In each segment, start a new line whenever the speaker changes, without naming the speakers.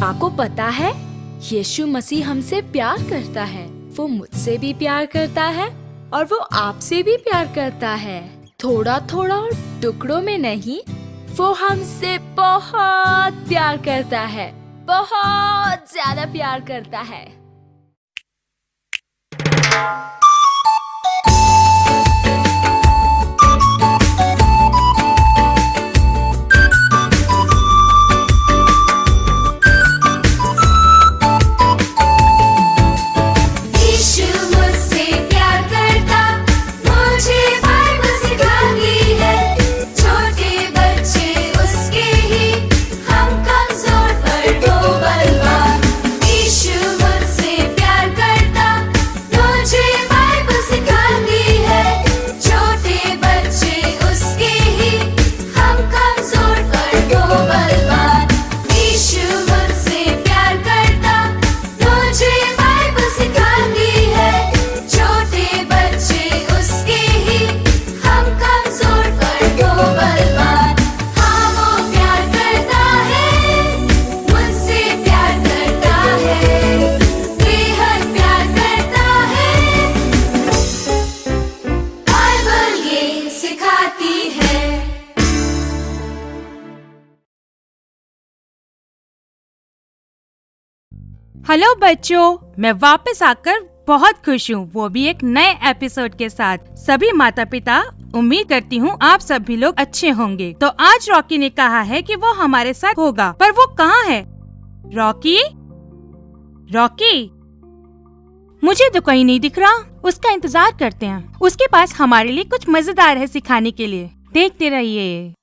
आपको पता है, यीशु मसीह हमसे प्यार करता है। वो मुझसे भी प्यार करता है और वो आपसे भी प्यार करता है। थोड़ा थोड़ा और टुकड़ों में नहीं, वो हमसे बहुत प्यार करता है, बहुत ज्यादा प्यार करता है।
हेलो बच्चों, मैं वापस आकर बहुत खुश हूँ, वो भी एक नए एपिसोड के साथ। सभी माता पिता, उम्मीद करती हूँ आप सभी लोग अच्छे होंगे। तो आज रॉकी ने कहा है कि वो हमारे साथ होगा, पर वो कहाँ है? रॉकी, रॉकी, मुझे तो कहीं नहीं दिख रहा। उसका इंतजार करते हैं, उसके पास हमारे लिए कुछ मजेदार है सिखाने के लिए। देखते रहिए।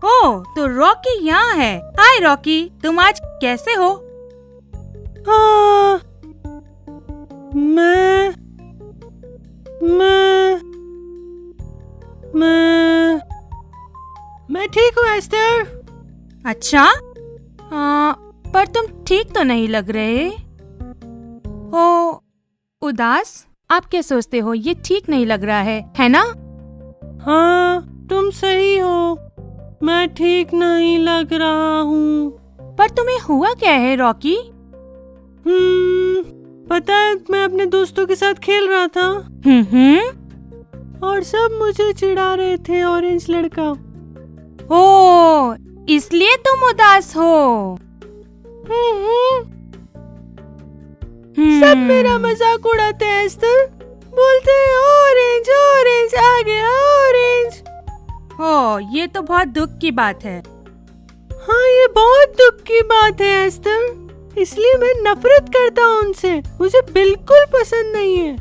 ओह, तो रॉकी यहाँ है। हाय रॉकी, तुम आज कैसे हो?
मैं ठीक हूँ एस्टर।
अच्छा, पर तुम ठीक तो नहीं लग रहे हो। उदास? आप क्या सोचते हो? ये ठीक नहीं लग रहा है ना?
हाँ, तुम सही हो, मैं ठीक नहीं लग रहा हूँ।
पर तुम्हें हुआ क्या है रॉकी?
पता है, मैं अपने दोस्तों के साथ खेल रहा था और सब मुझे चिढ़ा रहे थे, ऑरेंज लड़का।
ओह, इसलिए तुम उदास हो।
सब मेरा मजाक उड़ाते हैं एस्टर, बोलते हैं ऑरेंज ऑरेंज आ गया ऑरेंज।
ओह, ये तो बहुत दुख की बात है।
हाँ, ये बहुत दुख की बात है एस्टर, इसलिए मैं नफरत करता हूँ उनसे, मुझे बिल्कुल पसंद नहीं है।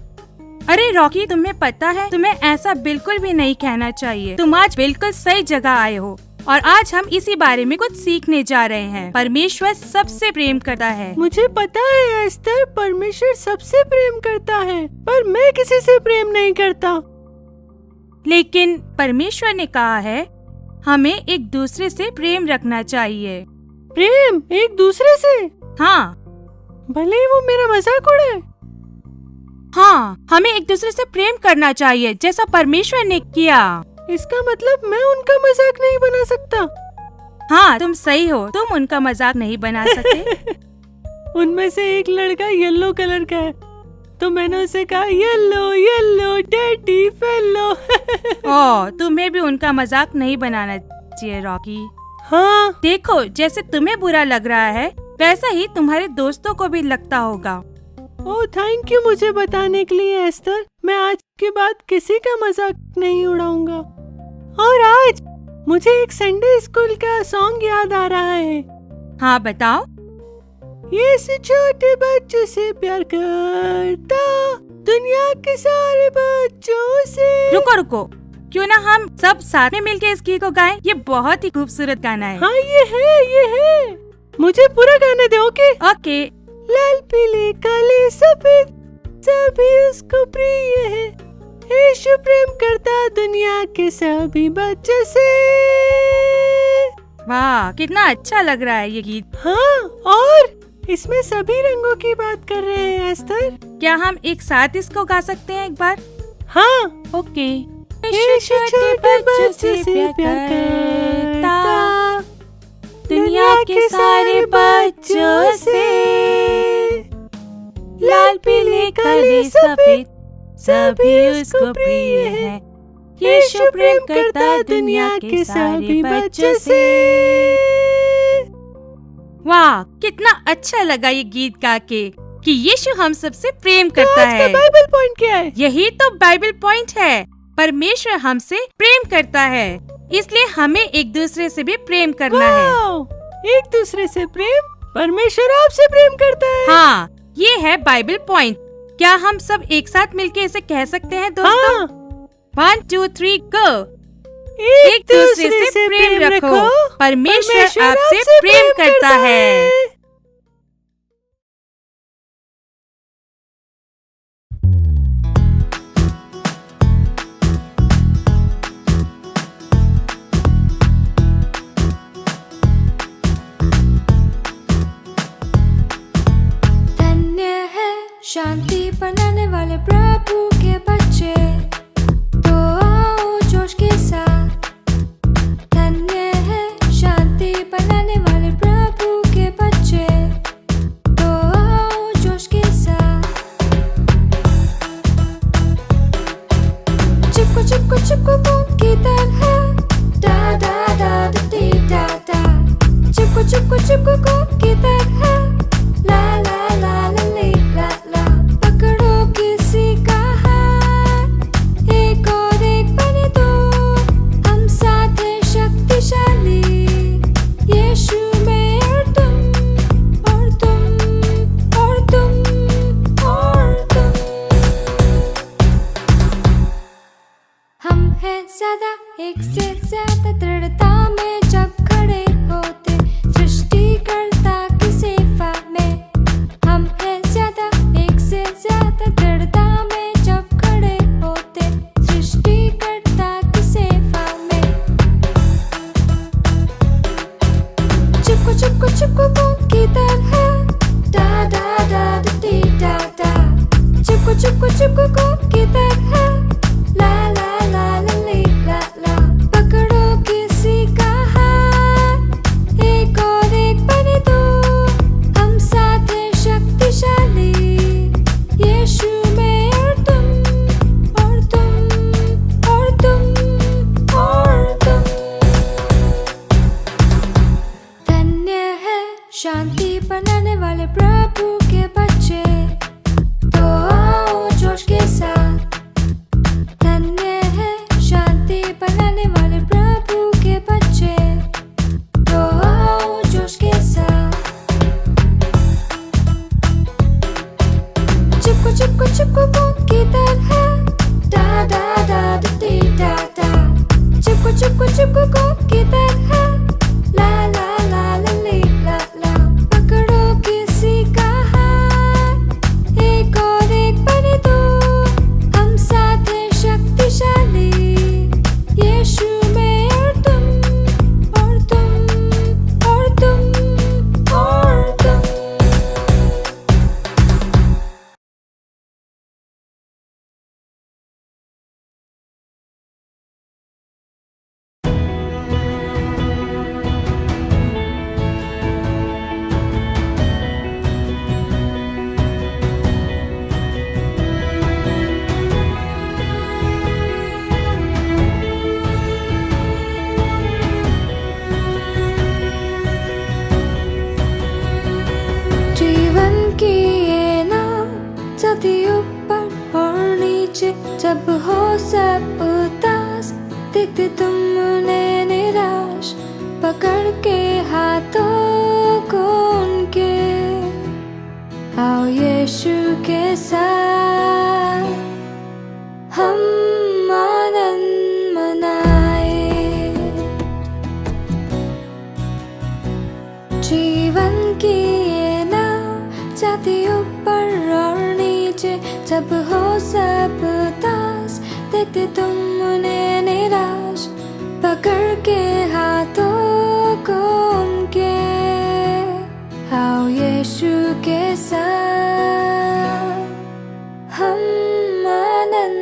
अरे रॉकी, तुम्हें पता है, तुम्हें ऐसा बिल्कुल भी नहीं कहना चाहिए। तुम आज बिल्कुल सही जगह आए हो और आज हम इसी बारे में कुछ सीखने जा रहे हैं। परमेश्वर सबसे प्रेम करता है।
मुझे पता है एस्टर, परमेश्वर सबसे प्रेम करता है, पर मैं किसी से प्रेम नहीं करता।
लेकिन परमेश्वर ने कहा है हमें एक दूसरे से प्रेम रखना चाहिए।
प्रेम एक दूसरे से?
हाँ,
भले ही वो मेरा मजाक उड़ाए।
हाँ, हमें एक दूसरे से प्रेम करना चाहिए जैसा परमेश्वर ने किया।
इसका मतलब मैं उनका मजाक नहीं बना सकता?
हाँ, तुम सही हो, तुम उनका मजाक नहीं बना सकते।
उनमें से एक लड़का येलो कलर का है, तो मैंने उसे कहा येलो येलो डैडी फेलो।
ओह, तुम्हें भी उनका मजाक नहीं बनाना चाहिए रॉकी।
हाँ,
देखो, जैसे तुम्हें बुरा लग रहा है वैसा ही तुम्हारे दोस्तों को भी लगता होगा।
ओह थैंक यू मुझे बताने के लिए एस्टर, मैं आज के बाद किसी का मजाक नहीं उड़ाऊंगा। और आज मुझे एक संडे स्कूल का सॉन्ग याद आ रहा है।
हाँ बताओ।
ये से छोटे बच्चों से प्यार करता, दुनिया के सारे बच्चों से।
रुको रुको, क्यों ना हम सब साथ में मिलके इस गीत को गाएं? ये बहुत ही खूबसूरत गाना है।
हाँ ये है। मुझे पूरा गाने दो।
ओके।
लाल पीले काले सफेद सभी उसको प्रिय है, यीशु प्रेम करता दुनिया के सभी बच्चों से।
वाह, कितना अच्छा लग रहा है ये गीत।
हाँ, और इसमें सभी रंगों की बात कर रहे हैं एस्टर।
क्या हम एक साथ इसको गा सकते हैं एक बार?
हाँ।
ओके। यीशु छोटे बच्चों से प्यार करता, दुनिया के सारे बच्चों से। लाल पीले काले सफेद सभी उसको प्रिय है। यीशु प्रेम करता दुनिया के सारे बच्चों से। वाह, कितना अच्छा लगा ये गीत गा के कि यीशु हम सबसे प्रेम करता है।
बाइबल पॉइंट क्या है?
यही तो बाइबल पॉइंट है। परमेश्वर हमसे प्रेम करता है, इसलिए हमें एक दूसरे से भी प्रेम करना है।
एक दूसरे से प्रेम? परमेश्वर आपसे प्रेम करता है।
हाँ, ये है बाइबल पॉइंट। क्या हम सब एक साथ मिलके इसे कह सकते हैं दोस्तों?
हाँ।
1 2 3 गो।
एक दूसरे से प्रेम रखो,
परमेश्वर आपसे प्रेम करता है।
शांति बनाने वाले प्रभु के बच्चे, तो आओ जोश के साथ। धन्य है शांति बनाने वाले प्रभु के बच्चे, तो आओ जोश के साथ। चिपको चिपको चिपको बूंद की तरह, डा डा डा डी डा डा। चिपको चिपको चिपको बूंद की तरह, ला ला ला ला ली ला ला। पकड़ो किसी का हाथ, एक और एक बने दो, हम साथ हैं शक्तिशाली। यीशु में और तुम और तुम और तुम और तुम। हम हैं ज्यादा, एक से ज्यादा दृढ़ता में जब खड़े होते, सृष्टिकर्ता की सेवा में। हम हैं ज्यादा, एक से ज्यादा दृढ़ता में जब खड़े होते, सृष्टिकर्ता की सेवा में। चिपको चिपको चिपको बूंद की तरह, डा डा डा डी डा डा। चिपको चिपको चिपको बूंद की तरह, ला ला ला ला ली ला ला। पकड़ो किसी का हाथ, एक और एक बने दो, हम साथ हैं शक्तिशाली। यीशु में और तुम और तुम और तुम और तुम। धन्य है शांति बनाने वाले प्रभु के बच्चे, तो आओ जोश के साथ। धन्य है शांति बनाने वाले प्रभु के बच्चे, तो आओ जोश के साथ। चिपको चिपको चिपको बूंद की तरह, डा डा डा डी डा डा। चिपको चिपको चिपको बूंद की तरह, ला ला ला ला ली ला ला। पकड़ो किसी का हाथ, एक और एक बने दो, हम साथ हैं शक्तिशाली। यीशु में और तुम और तुम और तुम और तुम। जीवन की ये नाव चलती ऊपर और नीचे, जब हो सब उदास, देखते तुमने निराश। पकड़ के हाथों को उनके, आओ यीशु के साथ हम आनंद मनाए। जीवन की ये नाव जाती ऊपर और नीचे, जब हो सब उदास, देखते तुमने निराश। पकड़ के हाथों को उनके, आओ यीशु के साथ हम आनंद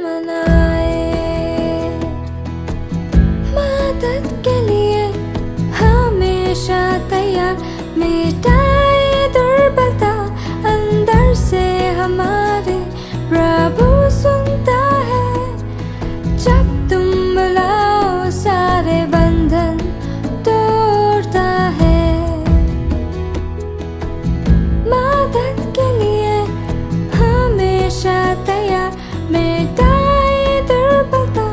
मनाए।
मदद के लिए हमेशा तैयार, मिटाए दुर्बलता अंदर से हमारे, प्रभु सुनता है जब तुम बुलाओ, सारे बंधन तोड़ता है। मदद के लिए हमेशा तैयार, मिटाए दुर्बलता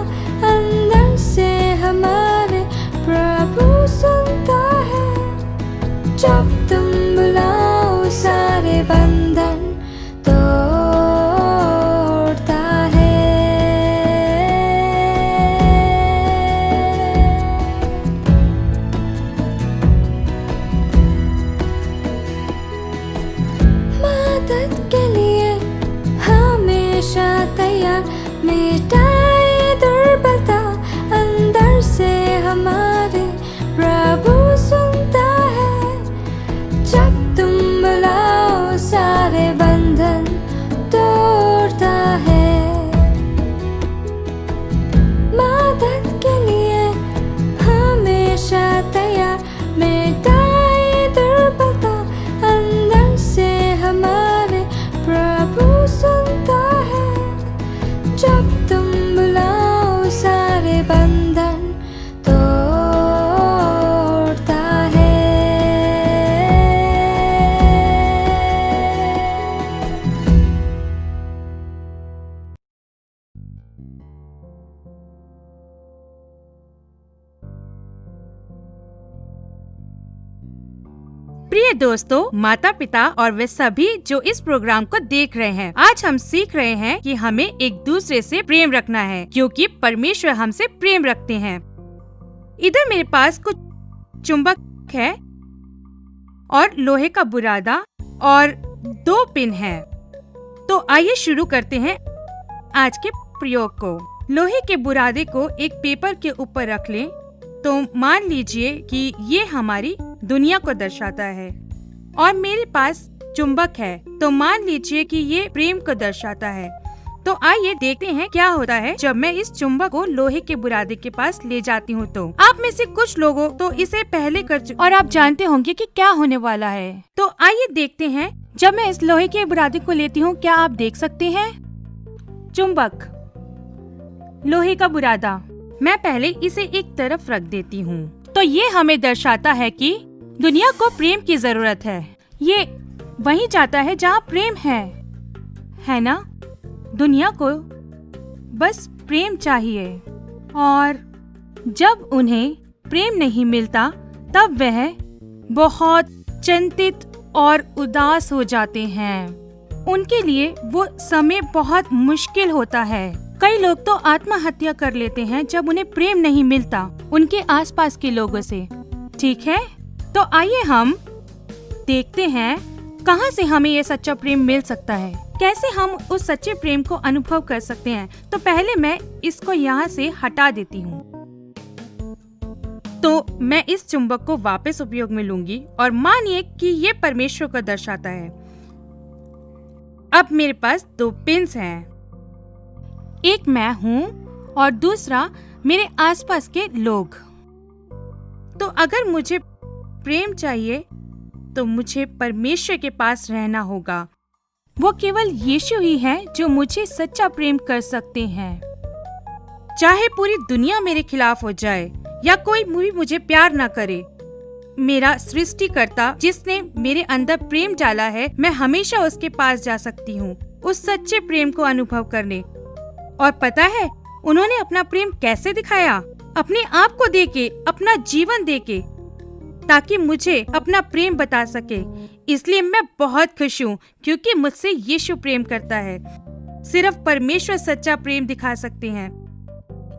अंदर से हमारे, प्रभु सुनता है जब तुम बुलाओ, सारे बंधन तोड़ता है। मदद के लिए हमेशा तैयार, मिटाए दुर्बलता अंदर से हमारे, प्रभु सुनता है जब तुम बुलाओ, सारे बंधन तोड़ता है। मदद के लिए हमेशा तैयार, मिटाए दुर्बलता अंदर से हमारे, प्रभु सुनता है जब तुम बुलाओ, सारे बंधन तोड़ता है।
प्रिय दोस्तों, माता पिता और वे सभी जो इस प्रोग्राम को देख रहे हैं, आज हम सीख रहे हैं कि हमें एक दूसरे से प्रेम रखना है, क्योंकि परमेश्वर हमसे प्रेम रखते हैं। इधर मेरे पास कुछ चुंबक है और लोहे का बुरादा और 2 पिन है। तो आइए शुरू करते हैं आज के प्रयोग को। लोहे के बुरादे को एक पेपर के ऊपर रख लें। तो मान लीजिए कि ये हमारी दुनिया को दर्शाता है और मेरे पास चुंबक है, तो मान लीजिए कि ये प्रेम को दर्शाता है। तो आइए देखते हैं क्या होता है जब मैं इस चुंबक को लोहे के बुरादे के पास ले जाती हूँ। तो आप में से कुछ लोगों तो इसे पहले कर चुके और आप जानते होंगे कि क्या होने वाला है। तो आइए देखते हैं, जब मैं इस लोहे के बुरादे को लेती हूँ, क्या आप देख सकते हैं? चुंबक, लोहे का बुरादा, मैं पहले इसे एक तरफ रख देती हूँ। तो ये हमें दर्शाता है कि दुनिया को प्रेम की जरूरत है। ये वहीं जाता है जहाँ प्रेम है ना? दुनिया को बस प्रेम चाहिए, और जब उन्हें प्रेम नहीं मिलता तब वह बहुत चिंतित और उदास हो जाते हैं। उनके लिए वो समय बहुत मुश्किल होता है। कई लोग तो आत्महत्या कर लेते हैं जब उन्हें प्रेम नहीं मिलता उनके आसपास के लोगों से। ठीक है, तो आइए हम देखते हैं कहाँ से हमें ये सच्चा प्रेम मिल सकता है, कैसे हम उस सच्चे प्रेम को अनुभव कर सकते हैं। तो पहले मैं इसको यहाँ से हटा देती हूँ। तो मैं इस चुंबक को वापस उपयोग में लूंगी और मानिए कि ये परमेश्वर को दर्शाता है। अब मेरे पास 2 पिन्स हैं, एक मैं हूँ और दूसरा मेरे आसपास के लोग। तो अगर मुझे प्रेम चाहिए तो मुझे परमेश्वर के पास रहना होगा। वो केवल यीशु ही है जो मुझे सच्चा प्रेम कर सकते हैं। चाहे पूरी दुनिया मेरे खिलाफ हो जाए या कोई भी मुझे प्यार ना करे, मेरा सृष्टिकर्ता जिसने मेरे अंदर प्रेम डाला है, मैं हमेशा उसके पास जा सकती हूँ उस सच्चे प्रेम को अनुभव करने। और पता है उन्होंने अपना प्रेम कैसे दिखाया? अपने आप को देके, अपना जीवन देके, ताकि मुझे अपना प्रेम बता सके। इसलिए मैं बहुत खुश हूँ क्योंकि मुझसे यीशु प्रेम करता है। सिर्फ परमेश्वर सच्चा प्रेम दिखा सकते हैं।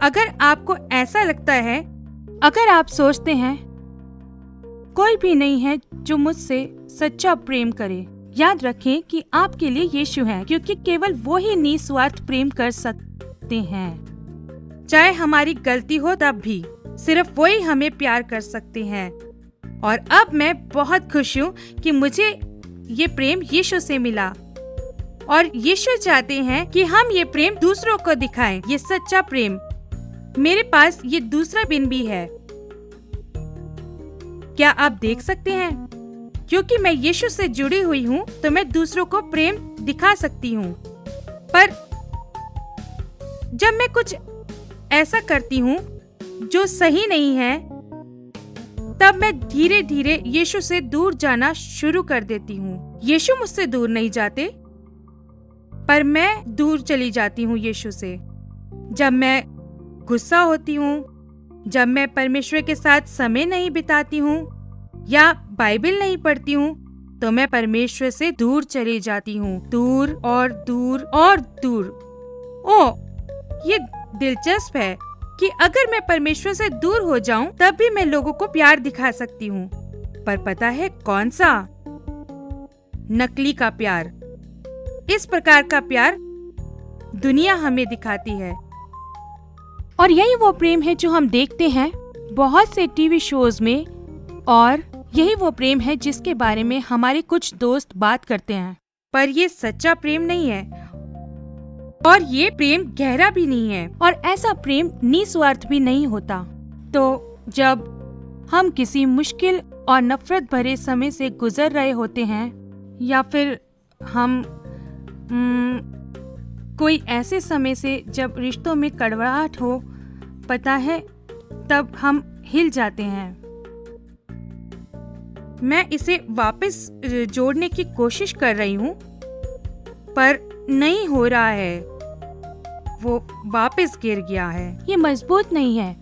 अगर आपको ऐसा लगता है, अगर आप सोचते हैं कोई भी नहीं है जो मुझसे सच्चा प्रेम करे, याद रखें कि आपके लिए यीशु है, क्योंकि केवल वो ही निस्वार्थ प्रेम कर सकते हैं। चाहे हमारी गलती हो तब भी सिर्फ वो ही हमें प्यार कर सकते हैं। और अब मैं बहुत खुश हूँ कि मुझे ये प्रेम यीशु से मिला, और यीशु चाहते हैं कि हम ये प्रेम दूसरों को दिखाएं। ये सच्चा प्रेम मेरे पास ये दूसरा बिन भी है। क्या आप देख सकते हैं? क्योंकि मैं यीशु से जुड़ी हुई हूँ तो मैं दूसरों को प्रेम दिखा सकती हूँ। पर जब मैं कुछ ऐसा करती हूँ जो सही नहीं है, तब मैं धीरे धीरे यीशु से दूर जाना शुरू कर देती हूँ। यीशु मुझसे दूर नहीं जाते, पर मैं दूर चली जाती हूँ यीशु से। जब मैं गुस्सा होती हूँ, जब मैं परमेश्वर के साथ समय नहीं बिताती हूँ या बाइबल नहीं पढ़ती हूँ, तो मैं परमेश्वर से दूर चली जाती हूँ, दूर और दूर और दूर। ओह, ये दिलचस्प है कि अगर मैं परमेश्वर से दूर हो जाऊं, तब भी मैं लोगों को प्यार दिखा सकती हूँ। पर पता है कौन सा? नकली का प्यार। इस प्रकार का प्यार दुनिया हमें दिखाती है।
और यही वो प्रेम है जो हम देखते हैं बहुत से टीवी शोज में, और यही वो प्रेम है जिसके बारे में हमारे कुछ दोस्त बात करते हैं।
पर ये सच्चा प्रेम नहीं है, और ये प्रेम गहरा भी नहीं है,
और ऐसा प्रेम निस्वार्थ भी नहीं होता। तो जब हम किसी मुश्किल और नफरत भरे समय से गुजर रहे होते हैं, या फिर हम कोई ऐसे समय से जब रिश्तों में कड़वाहट हो, पता है, तब हम हिल जाते हैं।
मैं इसे वापस जोड़ने की कोशिश कर रही हूँ, पर नहीं हो रहा है। वो वापस गिर गया है।
ये मजबूत नहीं है,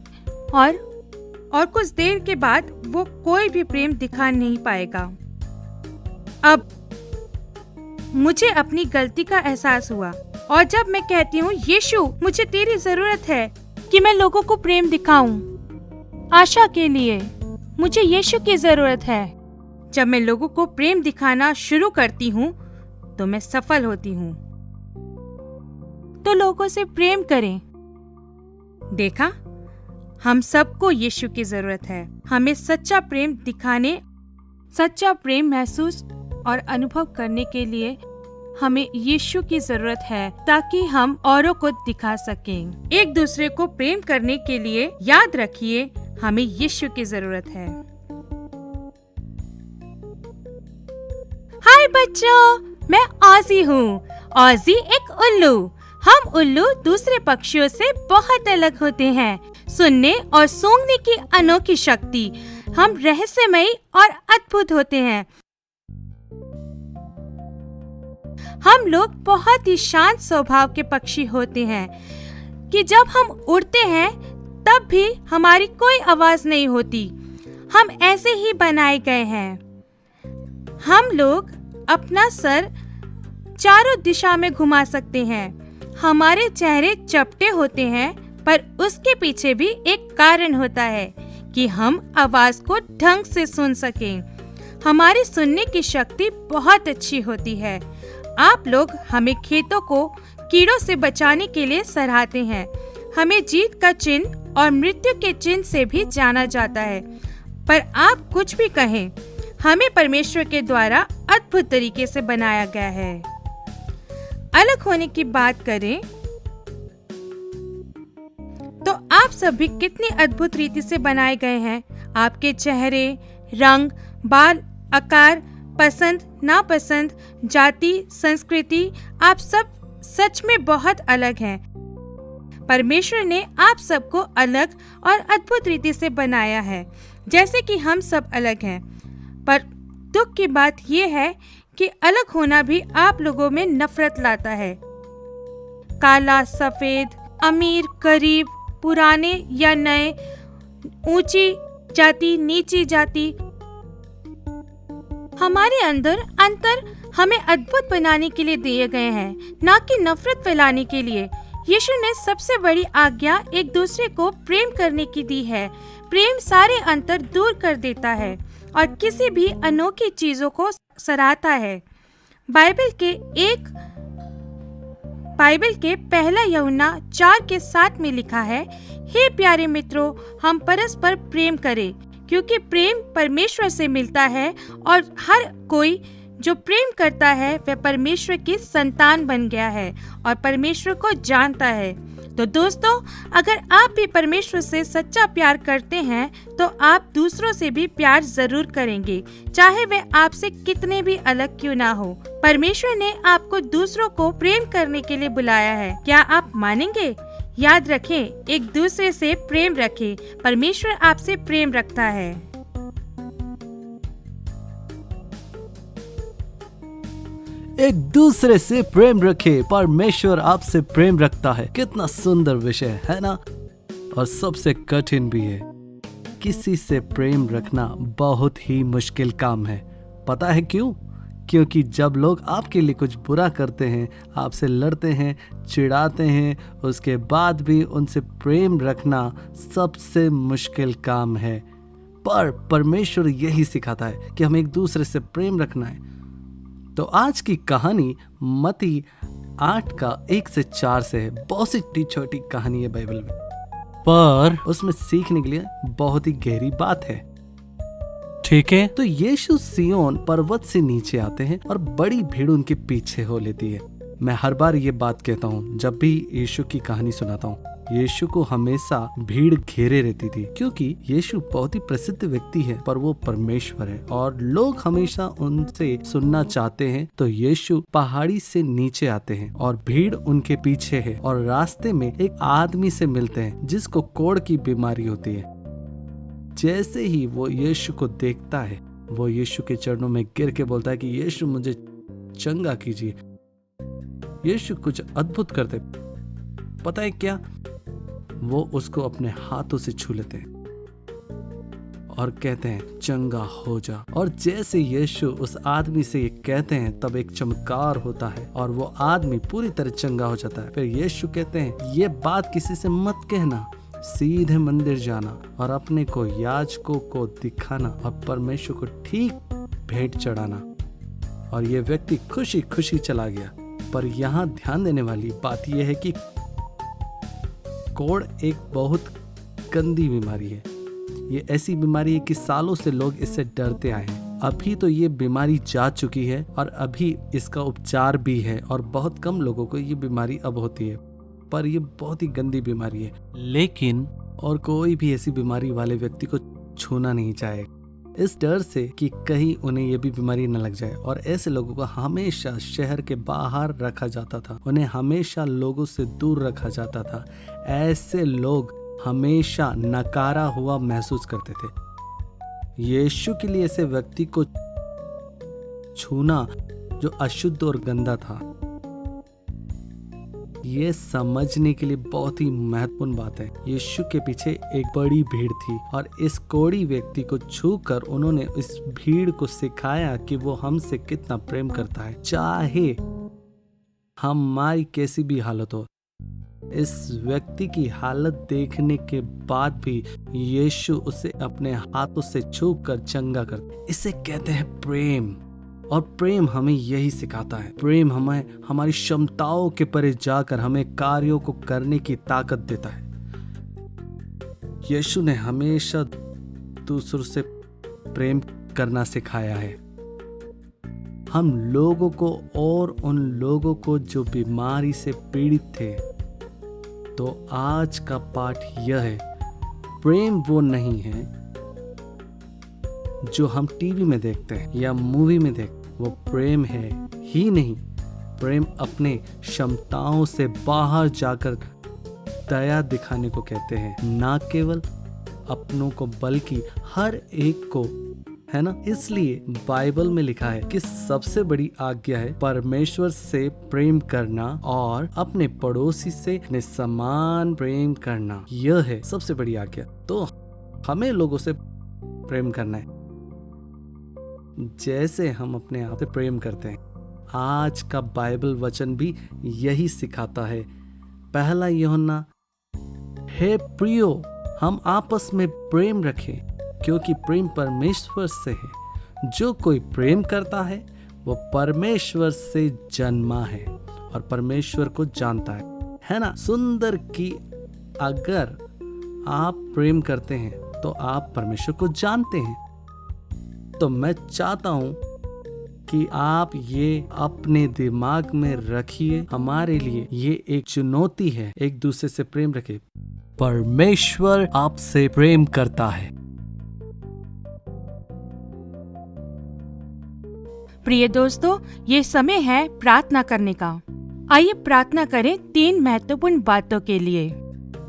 और
कुछ देर के बाद वो कोई भी प्रेम दिखा नहीं पाएगा। अब मुझे अपनी गलती का एहसास हुआ, और जब मैं कहती हूँ यीशु मुझे तेरी जरूरत है
कि मैं लोगों को प्रेम दिखाऊं, आशा के लिए मुझे यीशु की जरूरत है।
जब मैं लोगों को प्रेम दिखाना शुरू करती हूँ तो मैं सफल होती हूँ।
तो लोगों से प्रेम करें।
देखा, हम सबको यीशु की जरूरत है। हमें सच्चा प्रेम दिखाने,
सच्चा प्रेम महसूस और अनुभव करने के लिए हमें यीशु की जरूरत है, ताकि हम औरों को दिखा सकें।
एक दूसरे को प्रेम करने के लिए याद रखिए, हमें यीशु की जरूरत है।
हाय बच्चों, मैं ऑजी हूँ। ऑजी एक उल्लू। हम उल्लू दूसरे पक्षियों से बहुत अलग होते हैं। सुनने और सूंघने की अनोखी शक्ति। हम रहस्यमयी और अद्भुत होते हैं। हम लोग बहुत ही शांत स्वभाव के पक्षी होते हैं कि जब हम उड़ते हैं तब भी हमारी कोई आवाज नहीं होती। हम ऐसे ही बनाए गए हैं। हम लोग अपना सर चारों दिशा में घुमा सकते हैं। हमारे चेहरे चपटे होते हैं, पर उसके पीछे भी एक कारण होता है कि हम आवाज को ढंग से सुन सकें। हमारी सुनने की शक्ति बहुत अच्छी होती है। आप लोग हमें खेतों को कीड़ों से बचाने के लिए सराहते हैं। हमें जीत का चिन्ह और मृत्यु के चिन्ह से भी जाना जाता है। पर आप कुछ भी कहें, हमें परमेश्वर के द्वारा अद्भुत तरीके से बनाया गया है। अलग होने की बात करें तो आप सभी कितनी अद्भुत रीति से बनाए गए हैं। आपके चेहरे, रंग, बाल, आकार, पसंद, नापसंद, जाति, संस्कृति, आप सब सच में बहुत अलग हैं। परमेश्वर ने आप सबको अलग और अद्भुत रीति से बनाया है, जैसे कि हम सब अलग हैं। पर दुख की बात यह है कि अलग होना भी आप लोगों में नफरत लाता है। काला, सफेद, अमीर, गरीब, पुराने या नए, ऊंची जाति, नीची जाति। हमारे अंदर अंतर हमें अद्भुत बनाने के लिए दिए गए हैं, ना कि नफरत फैलाने के लिए। यीशु ने सबसे बड़ी आज्ञा एक दूसरे को प्रेम करने की दी है। प्रेम सारे अंतर दूर कर देता है और किसी भी अनोखी चीजों को सराहता है। बाइबल के पहला यूहन्ना 4:7 में लिखा है, हे प्यारे मित्रों, हम परस्पर प्रेम करें, क्योंकि प्रेम परमेश्वर से मिलता है और हर कोई जो प्रेम करता है वह परमेश्वर की संतान बन गया है और परमेश्वर को जानता है।
तो दोस्तों, अगर आप भी परमेश्वर से सच्चा प्यार करते हैं तो आप दूसरों से भी प्यार जरूर करेंगे, चाहे वे आपसे कितने भी अलग क्यों ना हो। परमेश्वर ने आपको दूसरों को प्रेम करने के लिए बुलाया है। क्या आप मानेंगे? याद रखें, एक दूसरे से प्रेम रखें। परमेश्वर आपसे प्रेम रखता है।
एक दूसरे से प्रेम रखे, परमेश्वर आपसे प्रेम रखता है। कितना सुंदर विषय है ना? और सबसे कठिन भी है। किसी से प्रेम रखना बहुत ही मुश्किल काम है। पता है क्यों? क्योंकि जब लोग आपके लिए कुछ बुरा करते हैं, आपसे लड़ते हैं, चिढ़ाते हैं, उसके बाद भी उनसे प्रेम रखना सबसे मुश्किल काम है। पर परमेश्वर यही सिखाता है कि हमें एक दूसरे से प्रेम रखना है। तो आज की कहानी मत्ती 8 का 1 से 4 से है। बहुत सी छोटी कहानी है बाइबल में, पर उसमें सीखने के लिए बहुत ही गहरी बात है। ठीक है, तो यीशु सिय्योन पर्वत से नीचे आते हैं और बड़ी भीड़ उनके पीछे हो लेती है। मैं हर बार ये बात कहता हूँ जब भी यीशु की कहानी सुनाता हूँ, यीशु को हमेशा भीड़ घेरे रहती थी, क्योंकि यीशु बहुत ही प्रसिद्ध व्यक्ति है, पर वो परमेश्वर है और लोग हमेशा उनसे सुनना चाहते हैं। तो यीशु पहाड़ी से नीचे आते हैं और भीड़ उनके पीछे है और रास्ते में एक आदमी से मिलते हैं जिसको कोढ़ की बीमारी होती है। जैसे ही वो यीशु को देखता है, वो यीशु के चरणों में गिर के बोलता है कि यीशु मुझे चंगा कीजिए। यीशु कुछ अद्भुत करते, पता है क्या? वो उसको अपने हाथों से छू लेते हैं और कहते हैं चंगा हो जा। और जैसे यीशु उस आदमी से ये कहते हैं, तब एक चमत्कार होता है और वो आदमी पूरी तरह चंगा हो जाता है। फिर यीशु कहते हैं ये बात किसी से मत कहना, सीधे मंदिर जाना और अपने को याजकों को दिखाना और परमेश्वर को ठीक भेंट चढ़ाना। और ये व्यक्ति खुशी खुशी चला गया। पर यहाँ ध्यान देने वाली बात यह है कि कोढ़ एक बहुत गंदी बीमारी है। ये ऐसी बीमारी है कि सालों से लोग इससे डरते आए हैं। अभी तो ये बीमारी जा चुकी है और अभी इसका उपचार भी है और बहुत कम लोगों को ये बीमारी अब होती है, पर ये बहुत ही गंदी बीमारी है। लेकिन और कोई भी ऐसी बीमारी वाले व्यक्ति को छूना नहीं चाहे, इस डर से कि कहीं उन्हें ये भी बीमारी न लग जाए। और ऐसे लोगों को हमेशा शहर के बाहर रखा जाता था, उन्हें हमेशा लोगों से दूर रखा जाता था। ऐसे लोग हमेशा नकारा हुआ महसूस करते थे। यीशु के लिए ऐसे व्यक्ति को छूना जो अशुद्ध और गंदा था, ये समझने के लिए बहुत ही महत्वपूर्ण बात है। यीशु के पीछे एक बड़ी भीड़ थी और इस कोढ़ी व्यक्ति को छूकर उन्होंने इस भीड़ को सिखाया कि वो हमसे कितना प्रेम करता है, चाहे हमारी कैसी भी हालत हो। इस व्यक्ति की हालत देखने के बाद भी यीशु उसे अपने हाथों से छूकर चंगा करता। इसे कहते हैं प्रेम। और प्रेम हमें यही सिखाता है। प्रेम हमें हमारी क्षमताओं के परे जाकर हमें कार्यों को करने की ताकत देता है। यीशु ने हमेशा दूसरों से प्रेम करना सिखाया है। हम लोगों को और उन लोगों को जो बीमारी से पीड़ित थे। तो आज का पाठ यह है, प्रेम वो नहीं है जो हम टीवी में देखते हैं या मूवी में देखते हैं। वो प्रेम है ही नहीं। प्रेम अपने क्षमताओं से बाहर जाकर दया दिखाने को कहते हैं, ना केवल अपनों को बल्कि हर एक को, है ना? इसलिए बाइबल में लिखा है कि सबसे बड़ी आज्ञा है परमेश्वर से प्रेम करना और अपने पड़ोसी से अपने समान प्रेम करना। यह है सबसे बड़ी आज्ञा। तो हमें लोगों से प्रेम करना है जैसे हम अपने आप से प्रेम करते हैं। आज का बाइबल वचन भी यही सिखाता है। पहला यूहन्ना, हे प्रियो, हम आपस में प्रेम रखें, क्योंकि प्रेम परमेश्वर से है। जो कोई प्रेम करता है वो परमेश्वर से जन्मा है और परमेश्वर को जानता है ना? सुंदर कि अगर आप प्रेम करते हैं तो आप परमेश्वर को जानते हैं। तो मैं चाहता हूं कि आप ये अपने दिमाग में रखिए। हमारे लिए ये एक चुनौती है, एक दूसरे से प्रेम रखें। परमेश्वर आपसे प्रेम करता है।
प्रिय दोस्तों, ये समय है प्रार्थना करने का। आइए प्रार्थना करें 3 महत्वपूर्ण बातों के लिए।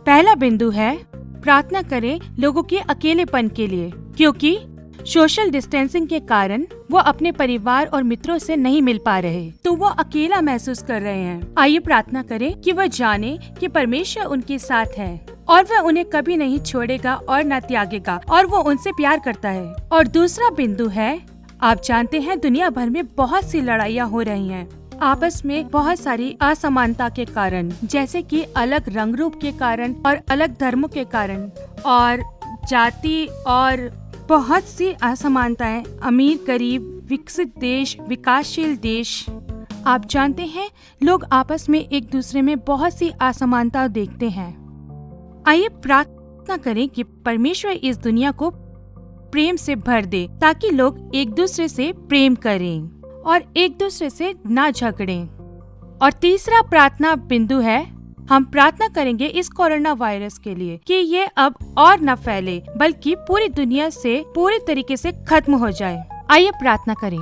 पहला बिंदु है प्रार्थना करें लोगों के अकेलेपन के लिए, क्योंकि सोशल डिस्टेंसिंग के कारण वो अपने परिवार और मित्रों से नहीं मिल पा रहे, तो वो अकेला महसूस कर रहे हैं। आइए प्रार्थना करें कि वह जाने कि परमेश्वर उनके साथ है और वह उन्हें कभी नहीं छोड़ेगा और न त्यागेगा, और वो उनसे प्यार करता है। और दूसरा बिंदु है, आप जानते हैं दुनिया भर में बहुत सी लड़ाइयाँ हो रही हैं, आपस में बहुत सारी असमानता के कारण, जैसे कि अलग रंग रूप के कारण और अलग धर्मों के कारण और जाति और बहुत सी असमानताएं, अमीर गरीब, विकसित देश, विकासशील देश। आप जानते हैं लोग आपस में एक दूसरे में बहुत सी असमानता देखते हैं। आइए प्रार्थना करें कि परमेश्वर इस दुनिया को प्रेम से भर दे, ताकि लोग एक दूसरे से प्रेम करें और एक दूसरे से ना झगड़ें। और तीसरा प्रार्थना बिंदु है, हम प्रार्थना करेंगे इस कोरोना वायरस के लिए कि ये अब और न फैले, बल्कि पूरी दुनिया से पूरी तरीके से खत्म हो जाए। आइए प्रार्थना करें।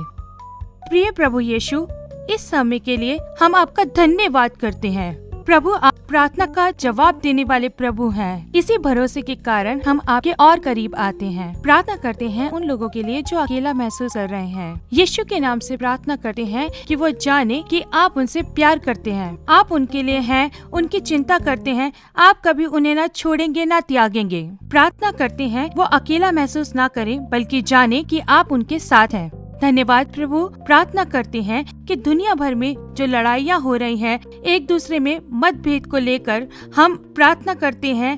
प्रिय प्रभु यीशु, इस समय के लिए हम आपका धन्यवाद करते हैं। प्रभु, आप प्रार्थना का जवाब देने वाले प्रभु हैं। इसी भरोसे के कारण हम आपके और करीब आते हैं। प्रार्थना करते हैं उन लोगों के लिए जो अकेला महसूस कर रहे हैं। यीशु के नाम से प्रार्थना करते हैं कि वो जाने कि आप उनसे प्यार करते हैं, आप उनके लिए हैं, उनकी चिंता करते हैं, आप कभी उन्हें न छोड़ेंगे न त्यागेंगे। प्रार्थना करते हैं वो अकेला महसूस न करें, बल्कि जाने कि आप उनके साथ हैं। धन्यवाद प्रभु। प्रार्थना करते हैं कि दुनिया भर में जो लड़ाइयाँ हो रही हैं, एक दूसरे में मतभेद को लेकर, हम प्रार्थना करते हैं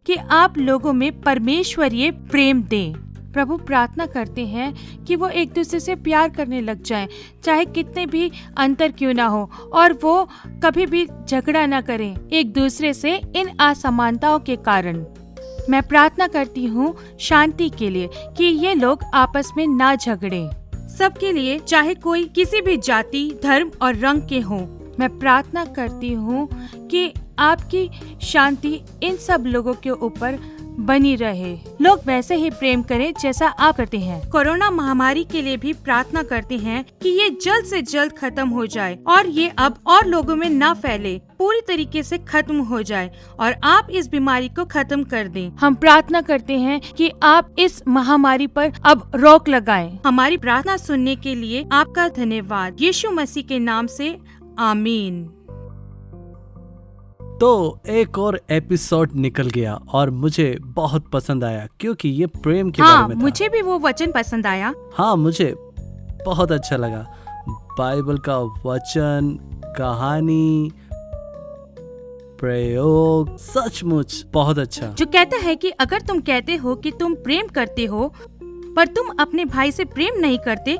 कि आप लोगों में परमेश्वरीय प्रेम दें। प्रभु, प्रार्थना करते हैं कि वो एक दूसरे से प्यार करने लग जाएं, चाहे कितने भी अंतर क्यों ना हो, और वो कभी भी झगड़ा ना करें एक दूसरे से इन असमानताओं के कारण। मैं प्रार्थना करती हूँ शांति के लिए, कि ये लोग आपस में ना झगड़ें, सबके लिए, चाहे कोई किसी भी जाति, धर्म और रंग के हों। मैं प्रार्थना करती हूँ कि आपकी शांति इन सब लोगों के ऊपर बनी रहे, लोग वैसे ही प्रेम करें जैसा आप करते हैं। कोरोना महामारी के लिए भी प्रार्थना करते हैं कि ये जल्द से जल्द खत्म हो जाए और ये अब और लोगों में ना फैले, पूरी तरीके से खत्म हो जाए और आप इस बीमारी को खत्म कर दें। हम प्रार्थना करते हैं कि आप इस महामारी पर अब रोक लगाएं। हमारी प्रार्थना सुनने के लिए आपका धन्यवाद। यीशु मसीह के नाम से, आमीन।
तो एक और एपिसोड निकल गया और मुझे बहुत पसंद आया, क्योंकि ये प्रेम के बारे में था।
मुझे भी वो वचन पसंद आया।
हाँ, मुझे बहुत अच्छा लगा। बाइबल का वचन, कहानी, प्रयोग सचमुच बहुत अच्छा,
जो कहता है कि अगर तुम कहते हो कि तुम प्रेम करते हो पर तुम अपने भाई से प्रेम नहीं करते,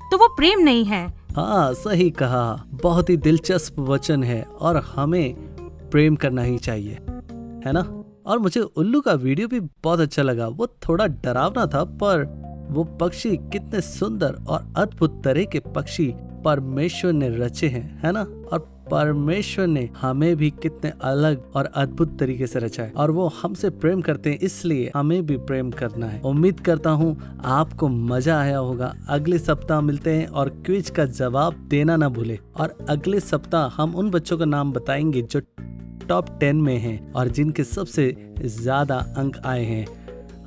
तो वो प्रेम नहीं है।
हाँ, सही कहा। बहुत ही दिलचस्प वचन है और हमें प्रेम करना ही चाहिए, है ना। और मुझे उल्लू का वीडियो भी बहुत अच्छा लगा। वो थोड़ा डरावना था, पर वो पक्षी कितने सुंदर और अद्भुत तरह के पक्षी परमेश्वर ने रचे हैं, है ना। और परमेश्वर ने हमें भी कितने अलग और अद्भुत तरीके से रचा है, और वो हमसे प्रेम करते हैं, इसलिए हमें भी प्रेम करना है। उम्मीद करता हूँ आपको मजा आया होगा। अगले सप्ताह मिलते हैं और क्विज का जवाब देना ना भूले। और अगले सप्ताह हम उन बच्चों का नाम बताएंगे जो टॉप 10 में हैं और जिनके सबसे ज्यादा अंक आए हैं।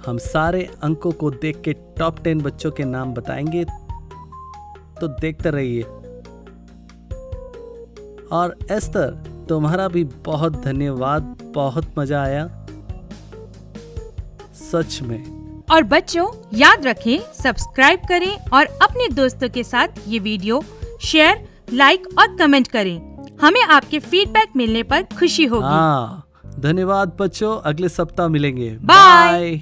हम सारे अंकों को देख के टॉप 10 बच्चों के नाम बताएंगे, तो देखते रहिए। और एस्तर, तुम्हारा भी बहुत धन्यवाद, बहुत मजा आया सच में।
और बच्चों, याद रखें, सब्सक्राइब करें और अपने दोस्तों के साथ ये वीडियो शेयर, लाइक और कमेंट करें। हमें आपके फीडबैक मिलने पर खुशी होगी।
हाँ, धन्यवाद बच्चों। अगले सप्ताह मिलेंगे।
बाय।